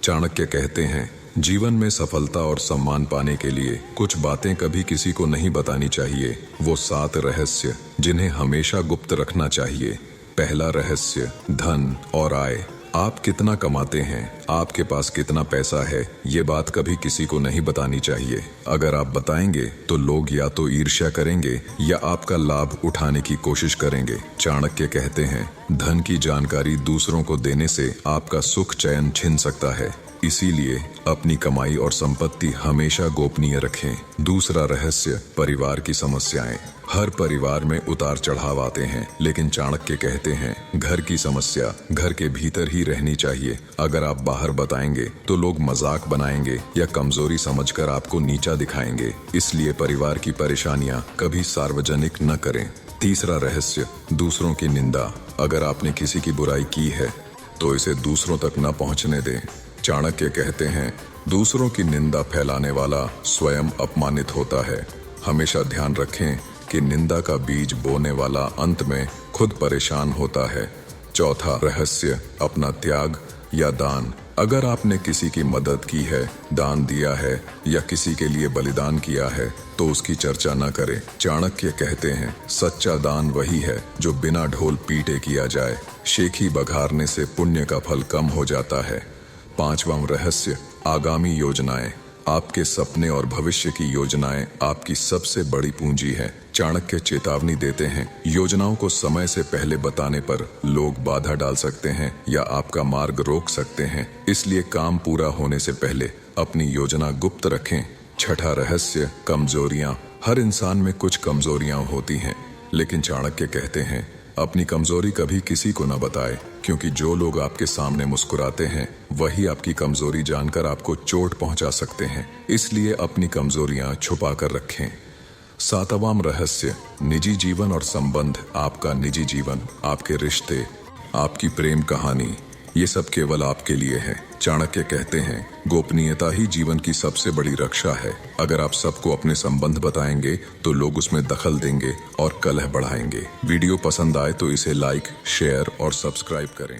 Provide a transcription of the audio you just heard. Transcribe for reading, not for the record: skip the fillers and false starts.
चाणक्य कहते हैं, जीवन में सफलता और सम्मान पाने के लिए कुछ बातें कभी किसी को नहीं बतानी चाहिए। वो 7 रहस्य जिन्हें हमेशा गुप्त रखना चाहिए। पहला रहस्य, धन और आय। आप कितना कमाते हैं, आपके पास कितना पैसा है, ये बात कभी किसी को नहीं बतानी चाहिए। अगर आप बताएंगे तो लोग या तो ईर्ष्या करेंगे या आपका लाभ उठाने की कोशिश करेंगे। चाणक्य कहते हैं, धन की जानकारी दूसरों को देने से आपका सुख चैन छिन सकता है, इसीलिए अपनी कमाई और संपत्ति हमेशा गोपनीय रखें। दूसरा रहस्य, परिवार की समस्याएं। हर परिवार में उतार चढ़ाव आते हैं, लेकिन चाणक्य कहते हैं, घर की समस्या घर के भीतर ही रहनी चाहिए। अगर आप बाहर बताएंगे तो लोग मजाक बनाएंगे या कमजोरी समझकर आपको नीचा दिखाएंगे, इसलिए परिवार की परेशानियां कभी सार्वजनिक न करें। तीसरा रहस्य, दूसरों की निंदा। अगर आपने किसी की बुराई की है तो इसे दूसरों तक न पहुंचने दें। चाणक्य कहते हैं, दूसरों की निंदा फैलाने वाला स्वयं अपमानित होता है। हमेशा ध्यान रखें कि निंदा का बीज बोने वाला अंत में खुद परेशान होता है। चौथा रहस्य, अपना त्याग या दान। अगर आपने किसी की मदद की है, दान दिया है या किसी के लिए बलिदान किया है तो उसकी चर्चा न करें। चाणक्य कहते हैं, सच्चा दान वही है जो बिना ढोल पीटे किया जाए। शेखी बघारने से पुण्य का फल कम हो जाता है। पांचवां रहस्य, आगामी योजनाएं। आपके सपने और भविष्य की योजनाएं आपकी सबसे बड़ी पूंजी है। चाणक्य चेतावनी देते हैं, योजनाओं को समय से पहले बताने पर लोग बाधा डाल सकते हैं या आपका मार्ग रोक सकते हैं, इसलिए काम पूरा होने से पहले अपनी योजना गुप्त रखें। छठा रहस्य, कमजोरियां। हर इंसान में कुछ कमजोरियां होती हैं, लेकिन चाणक्य कहते हैं, अपनी कमजोरी कभी किसी को न बताएं, क्योंकि जो लोग आपके सामने मुस्कुराते हैं वही आपकी कमजोरी जानकर आपको चोट पहुंचा सकते हैं, इसलिए अपनी कमजोरियां छुपा कर रखें। सातवां रहस्य, निजी जीवन और संबंध। आपका निजी जीवन, आपके रिश्ते, आपकी प्रेम कहानी, ये सब केवल आपके लिए है। चाणक्य कहते हैं, गोपनीयता ही जीवन की सबसे बड़ी रक्षा है। अगर आप सबको अपने संबंध बताएंगे तो लोग उसमें दखल देंगे और कलह बढ़ाएंगे। वीडियो पसंद आए तो इसे लाइक, शेयर और सब्सक्राइब करें।